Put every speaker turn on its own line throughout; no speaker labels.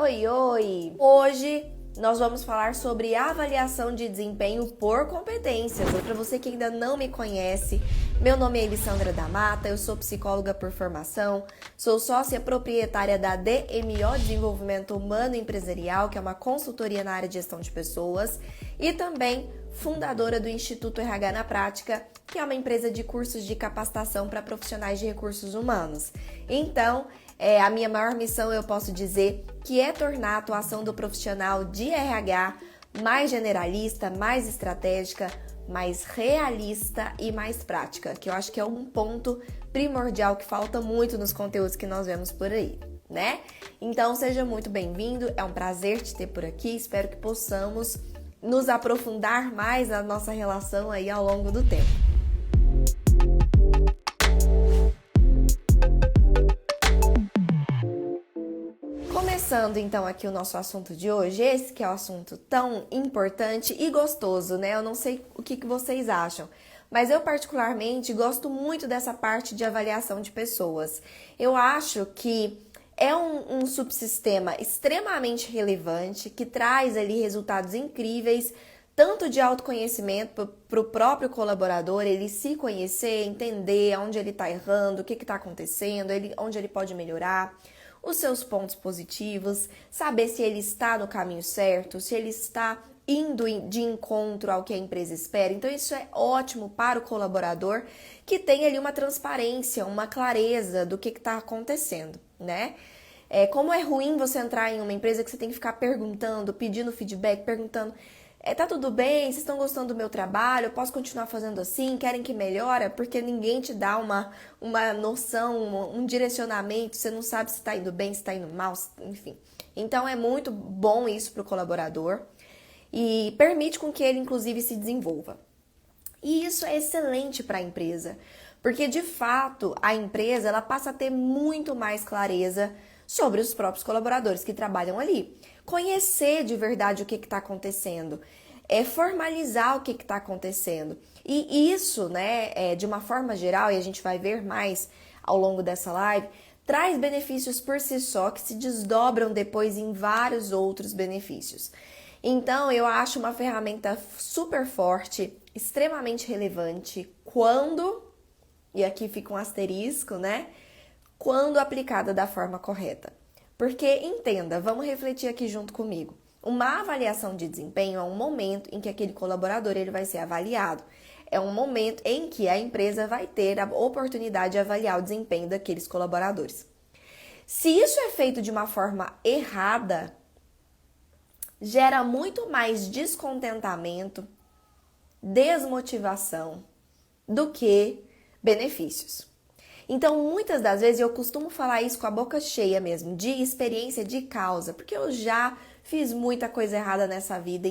Oi, oi! Hoje nós vamos falar sobre avaliação de desempenho por competências. Para você que ainda não me conhece, meu nome é Elissandra da Mata, eu sou psicóloga por formação, sou sócia proprietária da DMO Desenvolvimento Humano Empresarial, que é uma consultoria na área de gestão de pessoas, e também fundadora do Instituto RH na Prática, que é uma empresa de cursos de capacitação para profissionais de recursos humanos. Então, a minha maior missão, eu posso dizer, que é tornar a atuação do profissional de RH mais generalista, mais estratégica, mais realista e mais prática, que eu acho que é um ponto primordial que falta muito nos conteúdos que nós vemos por aí, né? Então, seja muito bem-vindo, é um prazer te ter por aqui, espero que possamos nos aprofundar mais na nossa relação aí ao longo do tempo. Começando então aqui o nosso assunto de hoje, esse que é um assunto tão importante e gostoso, né? Eu não sei o que vocês acham, mas eu particularmente gosto muito dessa parte de avaliação de pessoas. Eu acho que é um subsistema extremamente relevante que traz ali resultados incríveis, tanto de autoconhecimento para o próprio colaborador, ele se conhecer, entender onde ele está errando, o que está acontecendo, onde ele pode melhorar, os seus pontos positivos, saber se ele está no caminho certo, se ele está indo de encontro ao que a empresa espera. Então isso é ótimo para o colaborador que tem ali uma transparência, uma clareza do que está acontecendo, né? Como é ruim você entrar em uma empresa que você tem que ficar perguntando, pedindo feedback, perguntando, tá tudo bem? Vocês estão gostando do meu trabalho? Eu posso continuar fazendo assim? Querem que melhore? Porque ninguém te dá uma noção, um direcionamento, você não sabe se está indo bem, se está indo mal, enfim. Então é muito bom isso para o colaborador e permite com que ele, inclusive, se desenvolva. E isso é excelente para a empresa, porque de fato a empresa ela passa a ter muito mais clareza sobre os próprios colaboradores que trabalham ali. Conhecer de verdade o que está acontecendo, formalizar o que está acontecendo. E isso, né, de uma forma geral, e a gente vai ver mais ao longo dessa live, traz benefícios por si só que se desdobram depois em vários outros benefícios. Então, eu acho uma ferramenta super forte, extremamente relevante, quando, e aqui fica um asterisco, né? Quando aplicada da forma correta. Porque, entenda, vamos refletir aqui junto comigo. Uma avaliação de desempenho é um momento em que aquele colaborador ele vai ser avaliado. É um momento em que a empresa vai ter a oportunidade de avaliar o desempenho daqueles colaboradores. Se isso é feito de uma forma errada, gera muito mais descontentamento, desmotivação do que benefícios. Então, muitas das vezes eu costumo falar isso com a boca cheia mesmo, de experiência de causa, porque eu já fiz muita coisa errada nessa vida,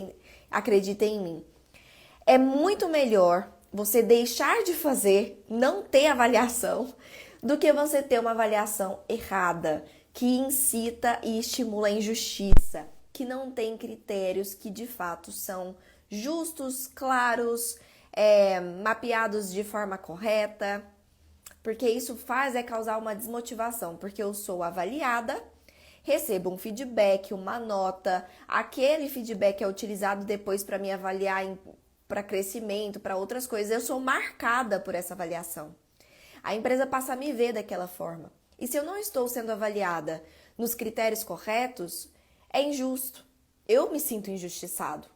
acreditem em mim. É muito melhor você deixar de fazer, não ter avaliação, do que você ter uma avaliação errada, que incita e estimula a injustiça, que não tem critérios que de fato são justos, claros, mapeados de forma correta. Porque isso causar uma desmotivação, porque eu sou avaliada, recebo um feedback, uma nota, aquele feedback é utilizado depois para me avaliar para crescimento, para outras coisas, eu sou marcada por essa avaliação. A empresa passa a me ver daquela forma. E se eu não estou sendo avaliada nos critérios corretos, é injusto. Eu me sinto injustiçado.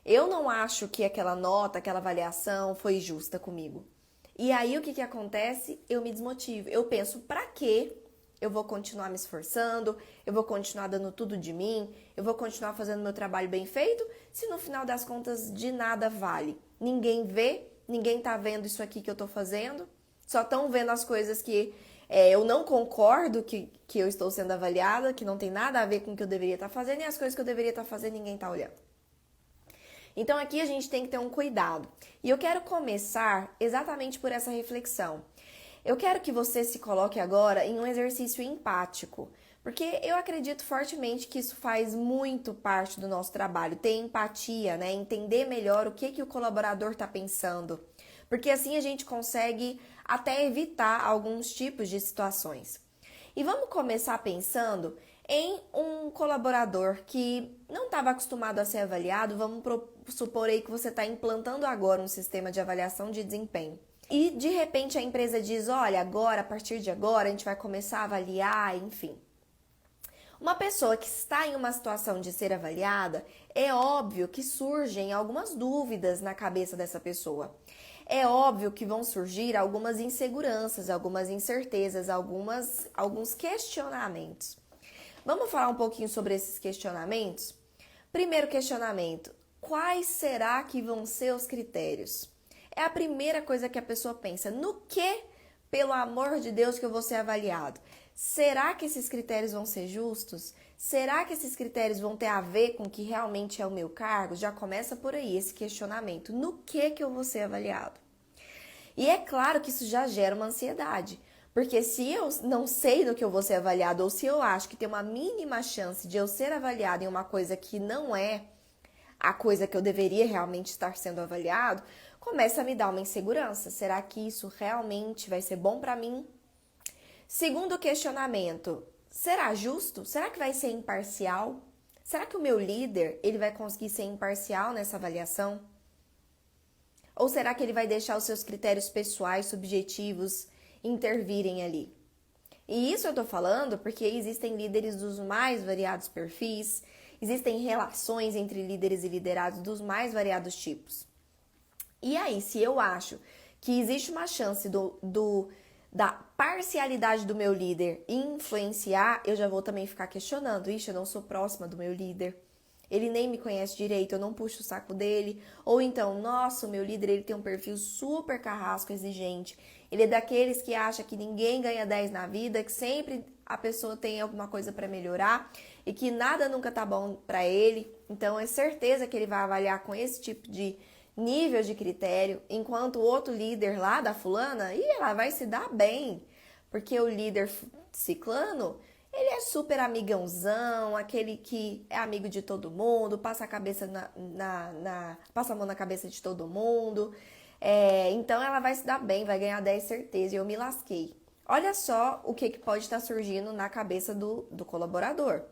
Eu não acho que aquela nota, aquela avaliação foi justa comigo. E aí o que acontece? Eu me desmotivo. Eu penso, pra quê? Eu vou continuar me esforçando, eu vou continuar dando tudo de mim, eu vou continuar fazendo meu trabalho bem feito, se no final das contas de nada vale. Ninguém vê, ninguém tá vendo isso aqui que eu tô fazendo, só estão vendo as coisas que eu não concordo que eu estou sendo avaliada, que não tem nada a ver com o que eu deveria estar fazendo, e as coisas que eu deveria estar fazendo ninguém tá olhando. Então aqui a gente tem que ter um cuidado. E eu quero começar exatamente por essa reflexão. Eu quero que você se coloque agora em um exercício empático, porque eu acredito fortemente que isso faz muito parte do nosso trabalho, ter empatia, né? Entender melhor o que o colaborador está pensando, porque assim a gente consegue até evitar alguns tipos de situações. E vamos começar pensando em um colaborador que não estava acostumado a ser avaliado. Vamos supor aí que você está implantando agora um sistema de avaliação de desempenho. E de repente a empresa diz, olha, agora, a partir de agora, a gente vai começar a avaliar, enfim. Uma pessoa que está em uma situação de ser avaliada, é óbvio que surgem algumas dúvidas na cabeça dessa pessoa. É óbvio que vão surgir algumas inseguranças, algumas incertezas, alguns questionamentos. Vamos falar um pouquinho sobre esses questionamentos? Primeiro questionamento: quais será que vão ser os critérios? É a primeira coisa que a pessoa pensa. No que, pelo amor de Deus, que eu vou ser avaliado? Será que esses critérios vão ser justos? Será que esses critérios vão ter a ver com o que realmente é o meu cargo? Já começa por aí esse questionamento. No que eu vou ser avaliado? E é claro que isso já gera uma ansiedade. Porque se eu não sei no que eu vou ser avaliado, ou se eu acho que tem uma mínima chance de eu ser avaliado em uma coisa que não é a coisa que eu deveria realmente estar sendo avaliado, começa a me dar uma insegurança. Será que isso realmente vai ser bom para mim? Segundo questionamento, será justo? Será que vai ser imparcial? Será que o meu líder, ele vai conseguir ser imparcial nessa avaliação? Ou será que ele vai deixar os seus critérios pessoais, subjetivos, intervirem ali? E isso eu tô falando porque existem líderes dos mais variados perfis, existem relações entre líderes e liderados dos mais variados tipos. E aí, se eu acho que existe uma chance da parcialidade do meu líder influenciar, eu já vou também ficar questionando. Ixi, eu não sou próxima do meu líder. Ele nem me conhece direito, eu não puxo o saco dele. Ou então, nossa, o meu líder, ele tem um perfil super carrasco, exigente. Ele é daqueles que acha que ninguém ganha 10 na vida, que sempre a pessoa tem alguma coisa para melhorar e que nada nunca tá bom para ele. Então, é certeza que ele vai avaliar com esse tipo de nível de critério, enquanto o outro líder lá da fulana, ela vai se dar bem, porque o líder ciclano, ele é super amigãozão, aquele que é amigo de todo mundo, passa a cabeça passa a mão na cabeça de todo mundo, então ela vai se dar bem, vai ganhar 10 certeza, e eu me lasquei. Olha só o que pode estar surgindo na cabeça do colaborador.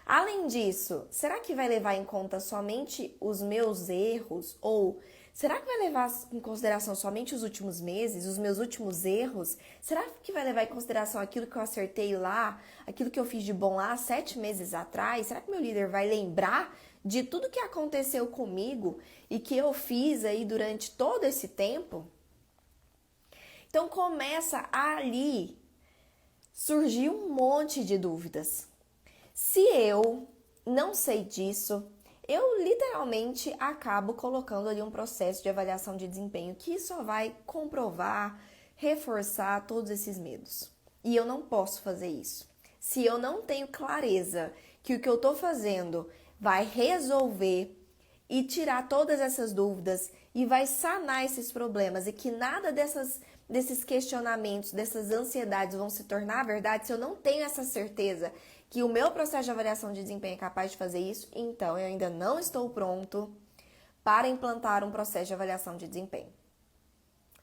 Além disso, será que vai levar em conta somente os meus erros? Ou será que vai levar em consideração somente os últimos meses, os meus últimos erros? Será que vai levar em consideração aquilo que eu acertei lá, aquilo que eu fiz de bom lá 7 meses atrás? Será que meu líder vai lembrar de tudo que aconteceu comigo e que eu fiz aí durante todo esse tempo? Então começa ali surgir um monte de dúvidas. Se eu não sei disso, eu literalmente acabo colocando ali um processo de avaliação de desempenho que só vai comprovar, reforçar todos esses medos. E eu não posso fazer isso. Se eu não tenho clareza que o que eu estou fazendo vai resolver e tirar todas essas dúvidas e vai sanar esses problemas e que nada desses questionamentos, dessas ansiedades vão se tornar verdade, se eu não tenho essa certeza que o meu processo de avaliação de desempenho é capaz de fazer isso, então eu ainda não estou pronto para implantar um processo de avaliação de desempenho.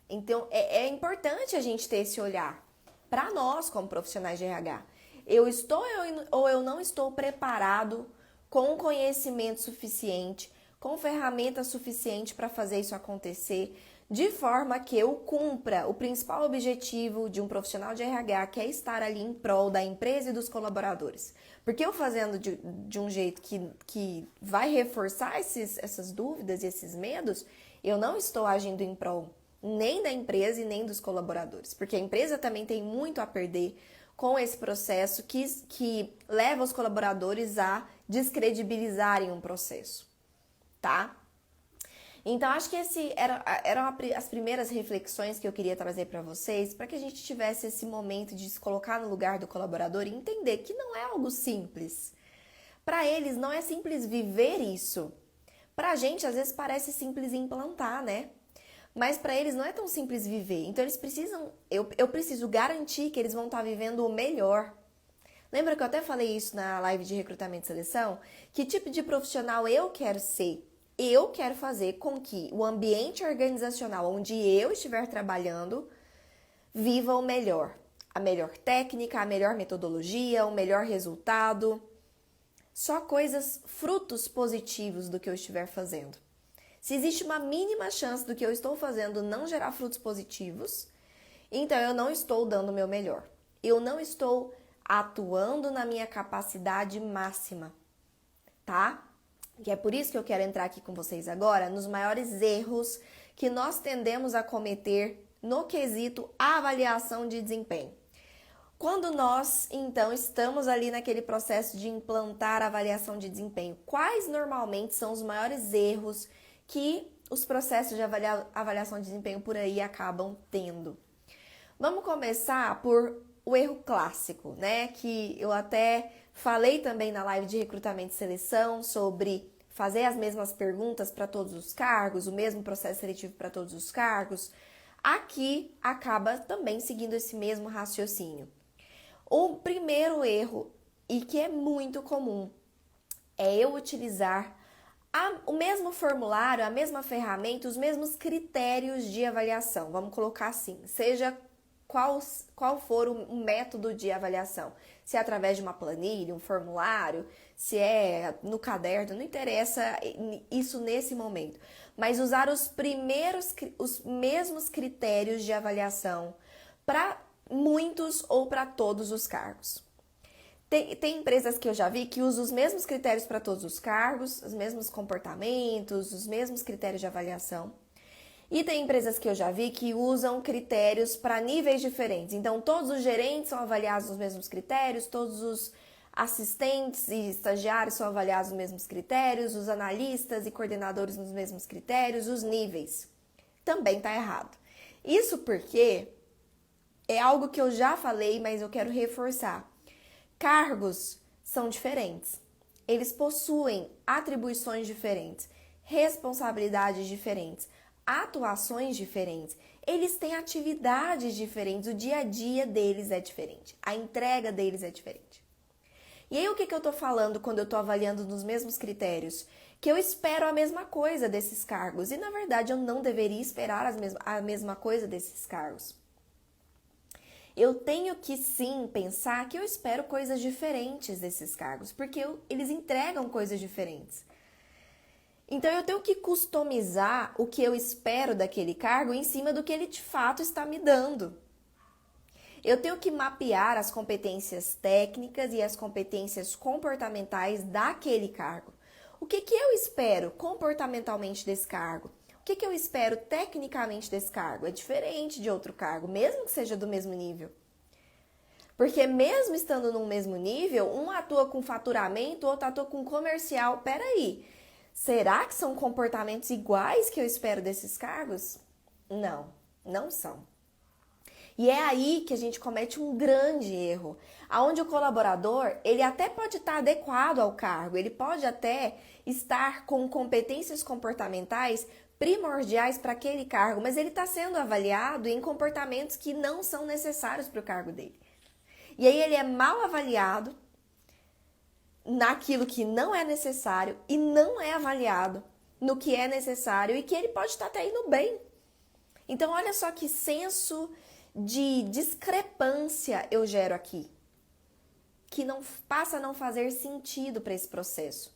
Então, é importante a gente ter esse olhar para nós como profissionais de RH. Eu estou ou eu não estou preparado com conhecimento suficiente, com ferramenta suficiente para fazer isso acontecer, de forma que eu cumpra o principal objetivo de um profissional de RH, que é estar ali em prol da empresa e dos colaboradores. Porque eu fazendo de um jeito que vai reforçar essas dúvidas e esses medos, eu não estou agindo em prol nem da empresa e nem dos colaboradores. Porque a empresa também tem muito a perder com esse processo que leva os colaboradores a descredibilizarem um processo, tá? Então, acho que eram as primeiras reflexões que eu queria trazer para vocês, para que a gente tivesse esse momento de se colocar no lugar do colaborador e entender que não é algo simples. Para eles, não é simples viver isso. Para a gente, às vezes, parece simples implantar, né? Mas para eles não é tão simples viver. Então, eles precisam, eu preciso garantir que eles vão estar vivendo o melhor. Lembra que eu até falei isso na live de recrutamento e seleção? Que tipo de profissional eu quero ser? Eu quero fazer com que o ambiente organizacional onde eu estiver trabalhando viva o melhor. a melhor técnica, a melhor metodologia, o melhor resultado. Só coisas, frutos positivos do que eu estiver fazendo. Se existe uma mínima chance do que eu estou fazendo não gerar frutos positivos, então eu não estou dando o meu melhor. Eu não estou atuando na minha capacidade máxima, tá? E é por isso que eu quero entrar aqui com vocês agora nos maiores erros que nós tendemos a cometer no quesito avaliação de desempenho. Quando nós, então, estamos ali naquele processo de implantar a avaliação de desempenho, quais normalmente são os maiores erros que os processos de avaliação de desempenho por aí acabam tendo? Vamos começar por o erro clássico, né? Que eu até falei também na live de recrutamento e seleção sobre fazer as mesmas perguntas para todos os cargos, o mesmo processo seletivo para todos os cargos. Aqui acaba também seguindo esse mesmo raciocínio. O primeiro erro, e que é muito comum, é eu utilizar o mesmo formulário, a mesma ferramenta, os mesmos critérios de avaliação. Vamos colocar assim, seja qual for o método de avaliação. Se é através de uma planilha, um formulário, se é no caderno, não interessa isso nesse momento. Mas usar os mesmos critérios de avaliação para muitos ou para todos os cargos. Tem empresas que eu já vi que usam os mesmos critérios para todos os cargos, os mesmos comportamentos, os mesmos critérios de avaliação. E tem empresas que eu já vi que usam critérios para níveis diferentes. Então, todos os gerentes são avaliados nos mesmos critérios, todos os assistentes e estagiários são avaliados nos mesmos critérios, os analistas e coordenadores nos mesmos critérios, os níveis. Também está errado. Isso porque é algo que eu já falei, mas eu quero reforçar. Cargos são diferentes. Eles possuem atribuições diferentes, responsabilidades diferentes, atuações diferentes. Eles têm atividades diferentes, o dia a dia deles é diferente, a entrega deles é diferente. E aí o que eu estou falando quando eu estou avaliando nos mesmos critérios? Que eu espero a mesma coisa desses cargos e na verdade eu não deveria esperar a mesma coisa desses cargos. Eu tenho que sim pensar que eu espero coisas diferentes desses cargos, porque eles entregam coisas diferentes. Então eu tenho que customizar o que eu espero daquele cargo em cima do que ele de fato está me dando. Eu tenho que mapear as competências técnicas e as competências comportamentais daquele cargo. O que eu espero comportamentalmente desse cargo? O que eu espero tecnicamente desse cargo? É diferente de outro cargo, mesmo que seja do mesmo nível. Porque mesmo estando no mesmo nível, um atua com faturamento, outro atua com comercial. Peraí, será que são comportamentos iguais que eu espero desses cargos? Não, não são. E é aí que a gente comete um grande erro, onde o colaborador, ele até pode estar adequado ao cargo, ele pode até estar com competências comportamentais primordiais para aquele cargo, mas ele está sendo avaliado em comportamentos que não são necessários para o cargo dele. E aí ele é mal avaliado naquilo que não é necessário e não é avaliado no que é necessário e que ele pode estar até indo bem. Então olha só que senso de discrepância eu gero aqui, que não passa a não fazer sentido para esse processo.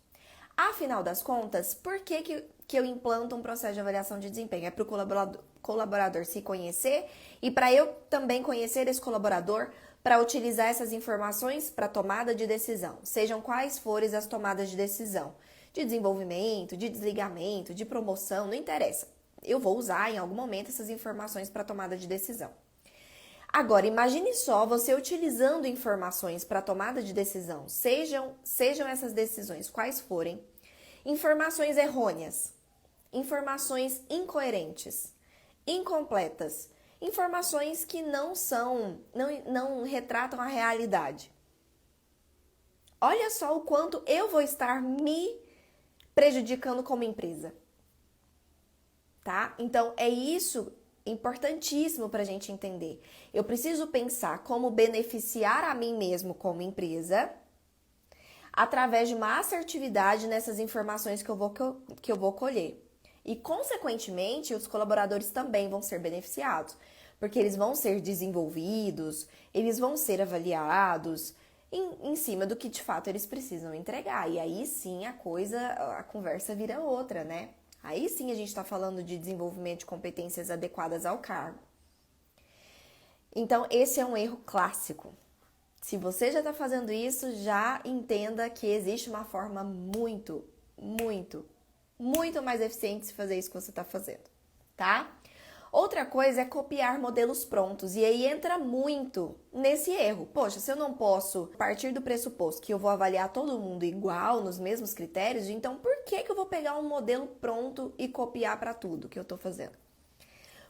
Afinal das contas, por que eu implanto um processo de avaliação de desempenho? É para o colaborador se conhecer e para eu também conhecer esse colaborador para utilizar essas informações para tomada de decisão, sejam quais forem as tomadas de decisão, de desenvolvimento, de desligamento, de promoção, não interessa. Eu vou usar em algum momento essas informações para tomada de decisão. Agora, imagine só você utilizando informações para tomada de decisão, sejam essas decisões quais forem, informações errôneas, informações incoerentes, incompletas, informações que não retratam a realidade. Olha só o quanto eu vou estar me prejudicando como empresa, tá? Então, é isso importantíssimo para a gente entender. Eu preciso pensar como beneficiar a mim mesmo como empresa através de uma assertividade nessas informações que eu vou colher. E, consequentemente, os colaboradores também vão ser beneficiados. porque eles vão ser desenvolvidos, eles vão ser avaliados em cima do que de fato eles precisam entregar. E aí sim a conversa vira outra, né? Aí sim a gente está falando de desenvolvimento de competências adequadas ao cargo. Então, esse é um erro clássico. Se você já está fazendo isso, já entenda que existe uma forma muito mais eficiente de fazer isso que você está fazendo, tá? Outra coisa é copiar modelos prontos, e aí entra muito nesse erro. Poxa, se eu não posso partir do pressuposto que eu vou avaliar todo mundo igual, nos mesmos critérios, então por que eu vou pegar um modelo pronto e copiar para tudo que eu estou fazendo?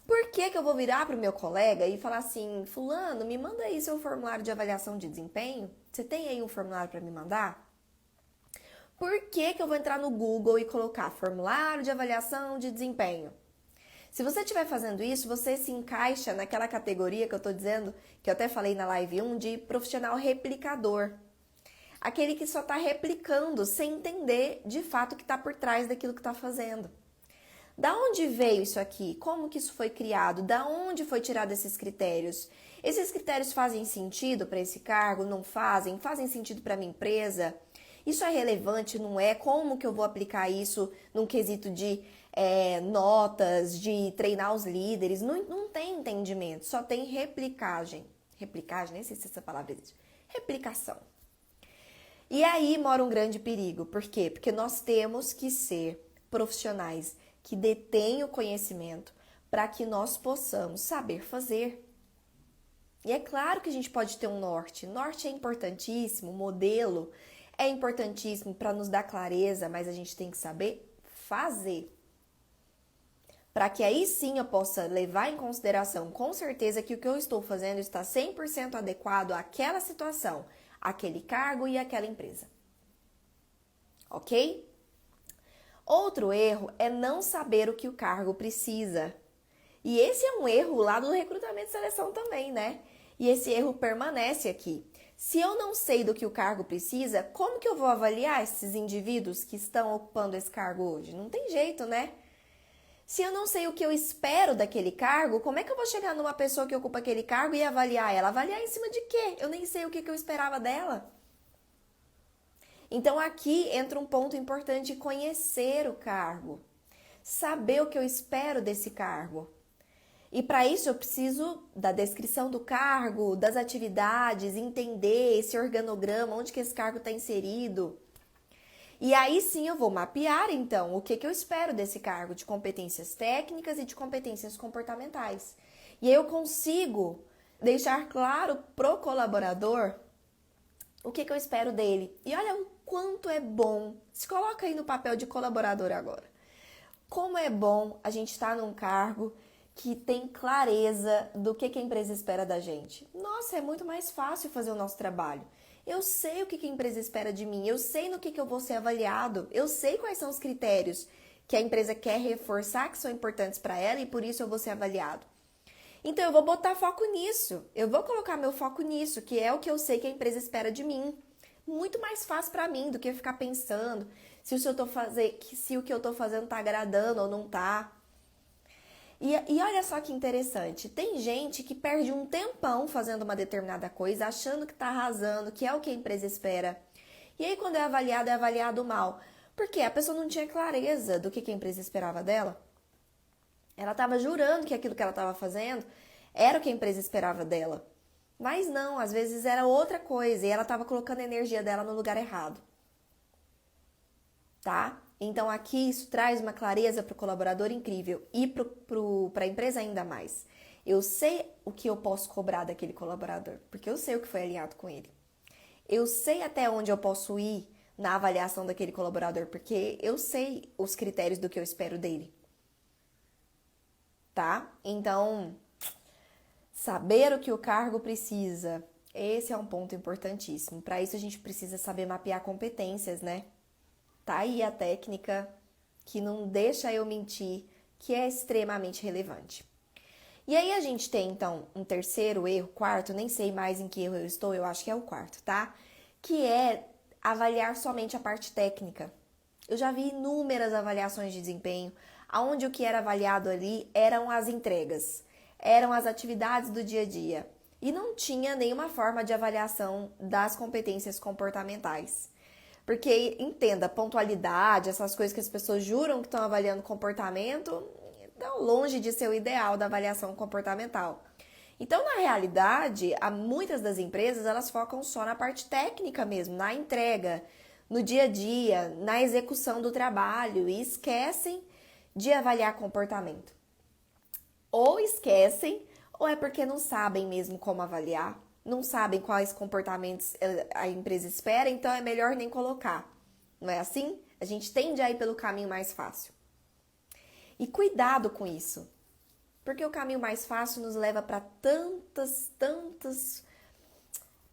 Por que eu vou virar para o meu colega e falar assim, fulano, me manda aí seu formulário de avaliação de desempenho? Você tem aí um formulário para me mandar? Por que eu vou entrar no Google e colocar formulário de avaliação de desempenho? Se você estiver fazendo isso, você se encaixa naquela categoria que eu estou dizendo, que eu até falei na live 1, de profissional replicador. Aquele que só está replicando sem entender de fato o que está por trás daquilo que está fazendo. Da onde veio isso aqui? Como que isso foi criado? Da onde foi tirado esses critérios? Esses critérios fazem sentido para esse cargo? Não fazem? Fazem sentido para a minha empresa? Isso é relevante? Não é? Como que eu vou aplicar isso num quesito de notas, de treinar os líderes? Não tem entendimento, só tem replicagem. Replicagem, nem sei se essa palavra existe. Replicação. E aí mora um grande perigo. Por quê? Porque nós temos que ser profissionais que detêm o conhecimento para que nós possamos saber fazer. E é claro que a gente pode ter um norte. Norte é importantíssimo, modelo é importantíssimo para nos dar clareza, mas a gente tem que saber fazer. Para que aí sim eu possa levar em consideração com certeza que o que eu estou fazendo está 100% adequado àquela situação, àquele cargo e àquela empresa. Ok? Outro erro é não saber o que o cargo precisa. E esse é um erro lá do recrutamento e seleção também, né? E esse erro permanece aqui. Se eu não sei do que o cargo precisa, como que eu vou avaliar esses indivíduos que estão ocupando esse cargo hoje? Não tem jeito, né? Se eu não sei o que eu espero daquele cargo, como é que eu vou chegar numa pessoa que ocupa aquele cargo e avaliar ela? Avaliar em cima de quê? Eu nem sei o que eu esperava dela. Então aqui entra um ponto importante, conhecer o cargo. Saber o que eu espero desse cargo. E para isso eu preciso da descrição do cargo, das atividades, entender esse organograma, onde que esse cargo está inserido. E aí sim eu vou mapear, então, o que eu espero desse cargo de competências técnicas e de competências comportamentais. E aí eu consigo deixar claro pro colaborador o que eu espero dele. E olha o quanto é bom. Se coloca aí no papel de colaborador agora. Como é bom a gente estar num cargo que tem clareza do que a empresa espera da gente. Nossa, é muito mais fácil fazer o nosso trabalho. Eu sei o que a empresa espera de mim, eu sei no que eu vou ser avaliado, eu sei quais são os critérios que a empresa quer reforçar que são importantes para ela e por isso eu vou ser avaliado. Então eu vou botar foco nisso, eu vou colocar meu foco nisso, que é o que eu sei que a empresa espera de mim. Muito mais fácil para mim do que ficar pensando se o que eu tô fazendo tá agradando ou não tá. E olha só que interessante, tem gente que perde um tempão fazendo uma determinada coisa, achando que está arrasando, que é o que a empresa espera. E aí quando é avaliado mal. Por quê? A pessoa não tinha clareza do que a empresa esperava dela. Ela estava jurando que aquilo que ela estava fazendo era o que a empresa esperava dela. Mas não, às vezes era outra coisa e ela estava colocando a energia dela no lugar errado. Tá? Então aqui isso traz uma clareza para o colaborador incrível e para a empresa ainda mais. Eu sei o que eu posso cobrar daquele colaborador, porque eu sei o que foi alinhado com ele. Eu sei até onde eu posso ir na avaliação daquele colaborador, porque eu sei os critérios do que eu espero dele. Tá? Então, saber o que o cargo precisa, esse é um ponto importantíssimo. Para isso a gente precisa saber mapear competências, né? Tá aí a técnica que não deixa eu mentir, que é extremamente relevante. E aí a gente tem, então, um terceiro erro, quarto, nem sei mais em que erro eu estou, eu acho que é o quarto, tá? Que é avaliar somente a parte técnica. Eu já vi inúmeras avaliações de desempenho, onde o que era avaliado ali eram as entregas. eram as atividades do dia a dia. E não tinha nenhuma forma de avaliação das competências comportamentais. Porque, entenda, pontualidade, essas coisas que as pessoas juram que estão avaliando comportamento, estão longe de ser o ideal da avaliação comportamental. Então, na realidade, muitas das empresas, elas focam só na parte técnica mesmo, na entrega, no dia a dia, na execução do trabalho e esquecem de avaliar comportamento. Ou esquecem, ou é porque não sabem mesmo como avaliar, não sabem quais comportamentos a empresa espera, então é melhor nem colocar. Não é assim? A gente tende a ir pelo caminho mais fácil. E cuidado com isso, porque o caminho mais fácil nos leva para tantos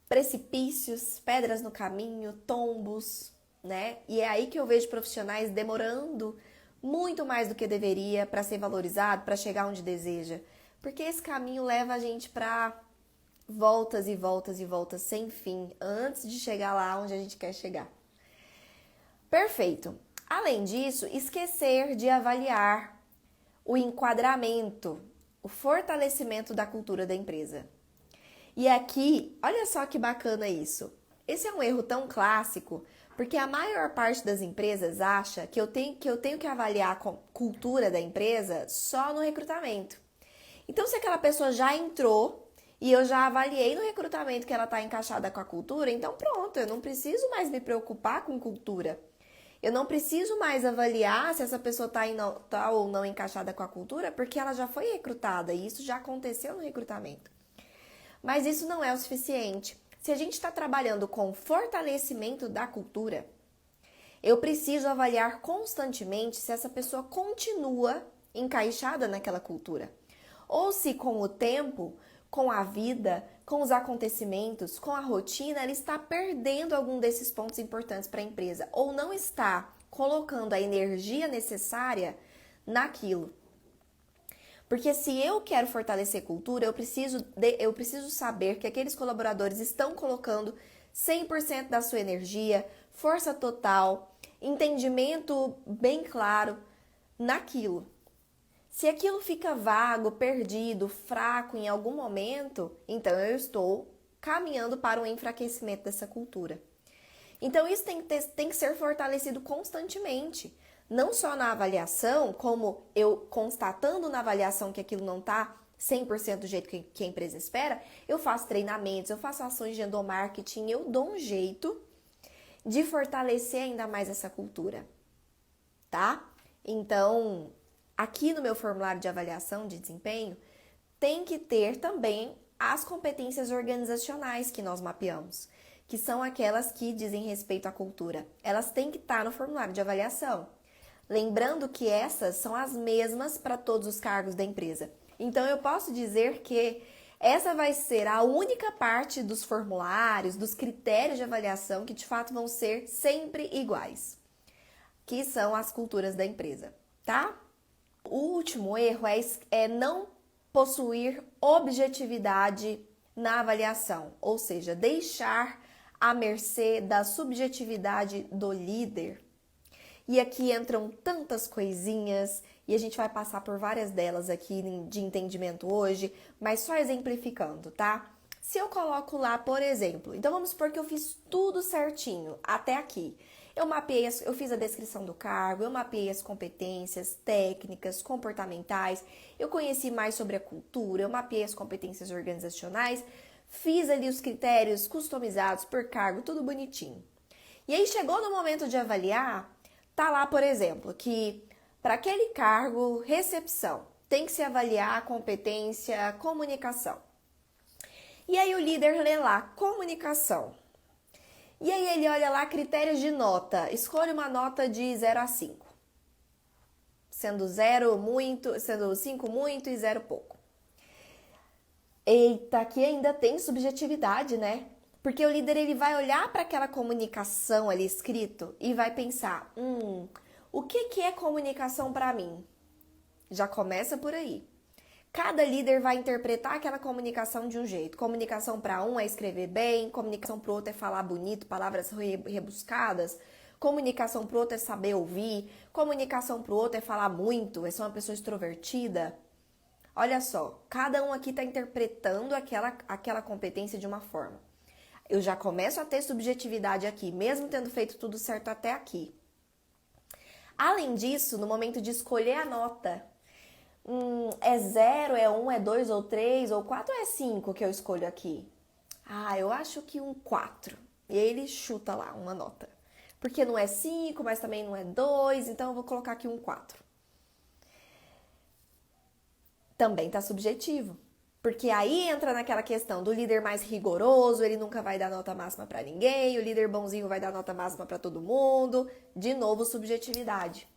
precipícios, pedras no caminho, tombos, né? E é aí que eu vejo profissionais demorando muito mais do que deveria para ser valorizado, para chegar onde deseja. Porque esse caminho leva a gente para voltas e voltas e voltas sem fim, antes de chegar lá onde a gente quer chegar. Perfeito. Além disso, esquecer de avaliar o enquadramento, o fortalecimento da cultura da empresa. E aqui, olha só que bacana isso. Esse é um erro tão clássico, porque a maior parte das empresas acha que eu tenho que avaliar a cultura da empresa só no recrutamento. Então, se aquela pessoa já entrou e eu já avaliei no recrutamento que ela está encaixada com a cultura, então pronto, eu não preciso mais me preocupar com cultura. Eu não preciso mais avaliar se essa pessoa está ou não encaixada com a cultura, porque ela já foi recrutada e isso já aconteceu no recrutamento. Mas isso não é o suficiente. Se a gente está trabalhando com fortalecimento da cultura, eu preciso avaliar constantemente se essa pessoa continua encaixada naquela cultura. Ou se com o tempo, com a vida, com os acontecimentos, com a rotina, ela está perdendo algum desses pontos importantes para a empresa ou não está colocando a energia necessária naquilo. Porque se eu quero fortalecer cultura, eu preciso saber que aqueles colaboradores estão colocando 100% da sua energia, força total, entendimento bem claro naquilo. Se aquilo fica vago, perdido, fraco em algum momento, então eu estou caminhando para um enfraquecimento dessa cultura. Então isso tem que ser fortalecido constantemente. Não só na avaliação, como eu constatando na avaliação que aquilo não está 100% do jeito que a empresa espera, eu faço treinamentos, eu faço ações de endomarketing, eu dou um jeito de fortalecer ainda mais essa cultura, tá? Então, aqui no meu formulário de avaliação de desempenho, tem que ter também as competências organizacionais que nós mapeamos, que são aquelas que dizem respeito à cultura. Elas têm que estar no formulário de avaliação. Lembrando que essas são as mesmas para todos os cargos da empresa. Então, eu posso dizer que essa vai ser a única parte dos formulários, dos critérios de avaliação que de fato vão ser sempre iguais, que são as culturas da empresa, tá? O último erro é não possuir objetividade na avaliação, ou seja, deixar à mercê da subjetividade do líder. E aqui entram tantas coisinhas e a gente vai passar por várias delas aqui de entendimento hoje, mas só exemplificando, tá? Se eu coloco lá, por exemplo, então vamos supor que eu fiz tudo certinho até aqui. Eu fiz a descrição do cargo, eu mapeei as competências técnicas, comportamentais, eu conheci mais sobre a cultura, eu mapeei as competências organizacionais, fiz ali os critérios customizados por cargo, tudo bonitinho. E aí chegou no momento de avaliar, tá lá, por exemplo, que para aquele cargo, recepção, tem que se avaliar a competência comunicação. E aí o líder lê lá, comunicação. E aí ele olha lá critérios de nota, escolhe uma nota de 0 a 5. Sendo 5 muito e 0 pouco. Eita, aqui ainda tem subjetividade, né? Porque o líder ele vai olhar para aquela comunicação ali escrito e vai pensar, o que é comunicação para mim? Já começa por aí. Cada líder vai interpretar aquela comunicação de um jeito. Comunicação para um é escrever bem, comunicação para o outro é falar bonito, palavras rebuscadas. Comunicação para o outro é saber ouvir. Comunicação para o outro é falar muito, é ser uma pessoa extrovertida. Olha só, cada um aqui está interpretando aquela competência de uma forma. Eu já começo a ter subjetividade aqui, mesmo tendo feito tudo certo até aqui. Além disso, no momento de escolher a nota, é 0, é 1, é 2 ou 3 ou 4 ou é 5 que eu escolho aqui? Eu acho que um 4. E aí ele chuta lá uma nota. Porque não é 5, mas também não é 2, então eu vou colocar aqui um 4. Também tá subjetivo. Porque aí entra naquela questão do líder mais rigoroso, ele nunca vai dar nota máxima para ninguém, o líder bonzinho vai dar nota máxima para todo mundo. De novo, subjetividade.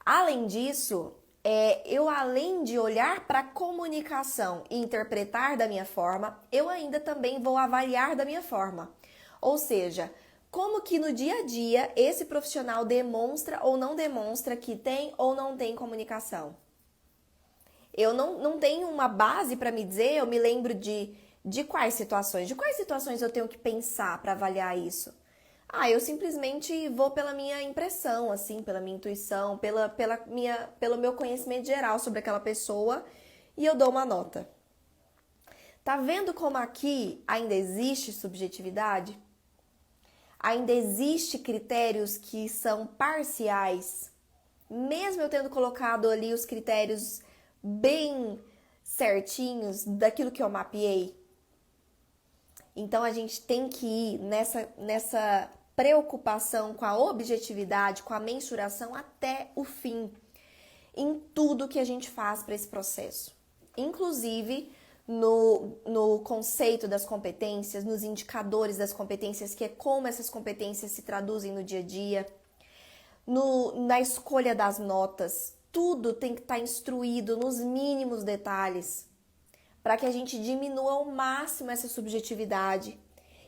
Além disso, eu além de olhar para a comunicação e interpretar da minha forma, eu ainda também vou avaliar da minha forma. Ou seja, como que no dia a dia esse profissional demonstra ou não demonstra que tem ou não tem comunicação. Eu não tenho uma base para me dizer, eu me lembro de quais situações eu tenho que pensar para avaliar isso. Eu simplesmente vou pela minha impressão, assim, pela minha intuição, pelo meu conhecimento geral sobre aquela pessoa e eu dou uma nota. Tá vendo como aqui ainda existe subjetividade? Ainda existe critérios que são parciais, mesmo eu tendo colocado ali os critérios bem certinhos daquilo que eu mapeei. Então a gente tem que ir nessa preocupação com a objetividade, com a mensuração até o fim, em tudo que a gente faz para esse processo. Inclusive no conceito das competências, nos indicadores das competências, que é como essas competências se traduzem no dia a dia, na escolha das notas. Tudo tem que estar instruído nos mínimos detalhes para que a gente diminua ao máximo essa subjetividade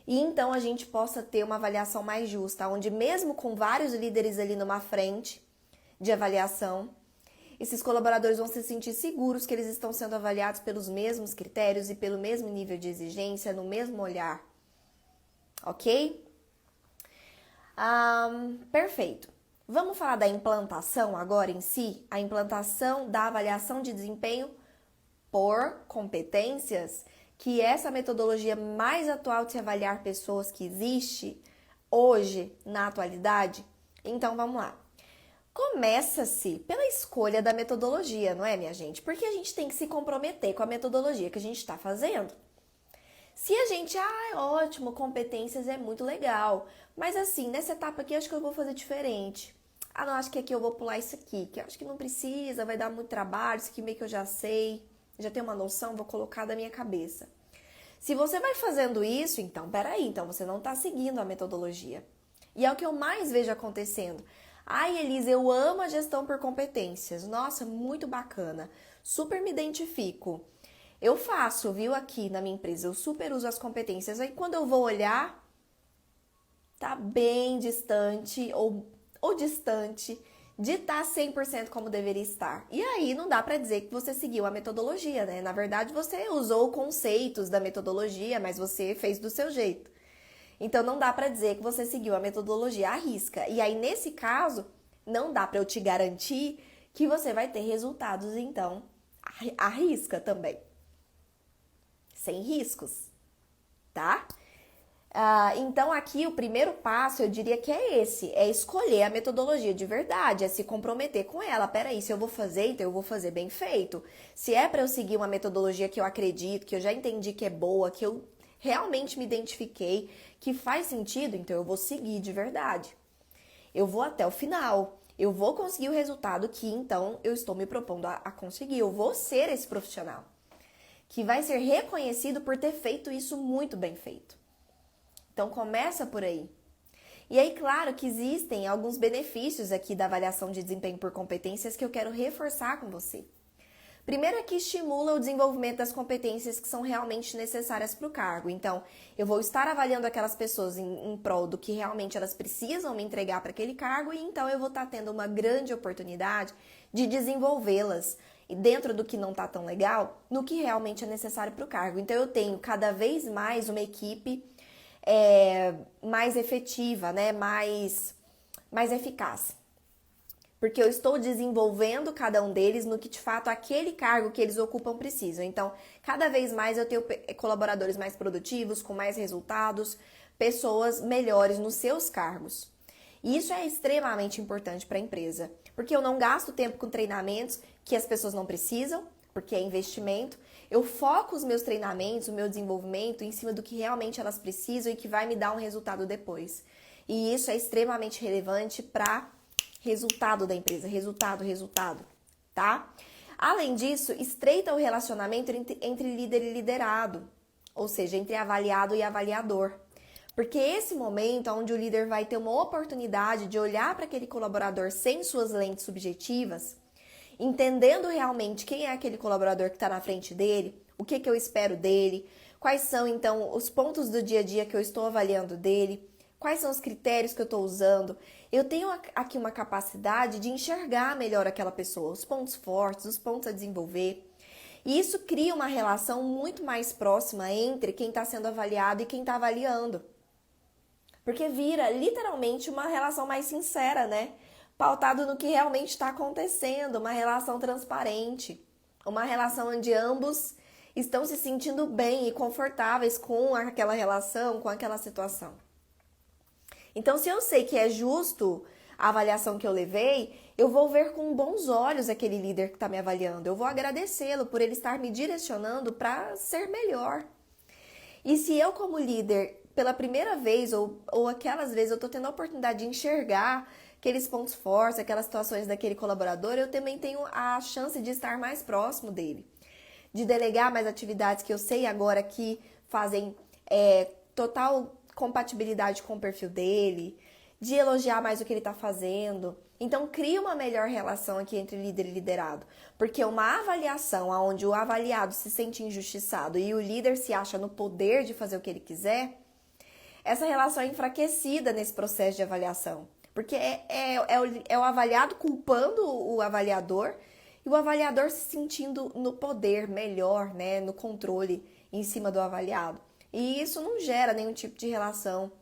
e então a gente possa ter uma avaliação mais justa, onde mesmo com vários líderes ali numa frente de avaliação, esses colaboradores vão se sentir seguros que eles estão sendo avaliados pelos mesmos critérios e pelo mesmo nível de exigência, no mesmo olhar. Ok? Perfeito. Vamos falar da implantação agora em si? A implantação da avaliação de desempenho por competências, que é essa metodologia mais atual de se avaliar pessoas que existe hoje, na atualidade. Então, vamos lá. Começa-se pela escolha da metodologia, não é, minha gente? Porque a gente tem que se comprometer com a metodologia que a gente está fazendo. Se a gente, ótimo, competências é muito legal, mas assim, nessa etapa aqui acho que eu vou fazer diferente. Não, acho que aqui eu vou pular isso aqui, que eu acho que não precisa, vai dar muito trabalho, isso aqui meio que eu já sei, já tenho uma noção, vou colocar da minha cabeça. Se você vai fazendo isso, então, peraí, então você não está seguindo a metodologia. E é o que eu mais vejo acontecendo. Elisa, eu amo a gestão por competências. Nossa, muito bacana. Super me identifico. Eu faço, viu, aqui na minha empresa, eu super uso as competências. Aí quando eu vou olhar, tá bem distante ou distante de estar 100% como deveria estar. E aí não dá para dizer que você seguiu a metodologia, né? Na verdade, você usou conceitos da metodologia, mas você fez do seu jeito. Então não dá para dizer que você seguiu a metodologia à risca. E aí nesse caso, não dá para eu te garantir que você vai ter resultados então à risca também. Sem riscos, tá? Então aqui o primeiro passo eu diria que é esse, é escolher a metodologia de verdade, é se comprometer com ela. Peraí, se eu vou fazer, então eu vou fazer bem feito. Se é para eu seguir uma metodologia que eu acredito, que eu já entendi que é boa, que eu realmente me identifiquei, que faz sentido, então eu vou seguir de verdade. Eu vou até o final, eu vou conseguir o resultado que então eu estou me propondo a conseguir, eu vou ser esse profissional que vai ser reconhecido por ter feito isso muito bem feito. Então, começa por aí. E aí, claro que existem alguns benefícios aqui da avaliação de desempenho por competências que eu quero reforçar com você. Primeiro é que estimula o desenvolvimento das competências que são realmente necessárias para o cargo. Então, eu vou estar avaliando aquelas pessoas em prol do que realmente elas precisam me entregar para aquele cargo e então eu vou estar tendo uma grande oportunidade de desenvolvê-las dentro do que não está tão legal, no que realmente é necessário para o cargo. Então, eu tenho cada vez mais uma equipe mais efetiva, né? mais eficaz. porque eu estou desenvolvendo cada um deles no que de fato aquele cargo que eles ocupam precisam. Então, cada vez mais eu tenho colaboradores mais produtivos, com mais resultados, pessoas melhores nos seus cargos. E isso é extremamente importante para a empresa, porque eu não gasto tempo com treinamentos que as pessoas não precisam, porque é investimento. Eu foco os meus treinamentos, o meu desenvolvimento em cima do que realmente elas precisam e que vai me dar um resultado depois. E isso é extremamente relevante para resultado da empresa, resultado, tá? Além disso, estreita o relacionamento entre líder e liderado, ou seja, entre avaliado e avaliador. Porque esse momento é onde o líder vai ter uma oportunidade de olhar para aquele colaborador sem suas lentes subjetivas, entendendo realmente quem é aquele colaborador que está na frente dele, o que eu espero dele, quais são, então, os pontos do dia a dia que eu estou avaliando dele, quais são os critérios que eu estou usando. Eu tenho aqui uma capacidade de enxergar melhor aquela pessoa, os pontos fortes, os pontos a desenvolver. E isso cria uma relação muito mais próxima entre quem está sendo avaliado e quem está avaliando. Porque vira literalmente uma relação mais sincera, né? Pautado no que realmente está acontecendo, uma relação transparente, uma relação onde ambos estão se sentindo bem e confortáveis com aquela relação, com aquela situação. Então, se eu sei que é justo a avaliação que eu levei, eu vou ver com bons olhos aquele líder que está me avaliando. Eu vou agradecê-lo por ele estar me direcionando para ser melhor. E se eu, como líder, pela primeira vez ou aquelas vezes eu estou tendo a oportunidade de enxergar aqueles pontos fortes, aquelas situações daquele colaborador, eu também tenho a chance de estar mais próximo dele. De delegar mais atividades que eu sei agora que fazem total compatibilidade com o perfil dele, de elogiar mais o que ele está fazendo. Então, cria uma melhor relação aqui entre líder e liderado. Porque uma avaliação onde o avaliado se sente injustiçado e o líder se acha no poder de fazer o que ele quiser, essa relação é enfraquecida nesse processo de avaliação. Porque é o avaliado culpando o avaliador e o avaliador se sentindo no poder melhor, né, no controle em cima do avaliado. E isso não gera nenhum tipo de relação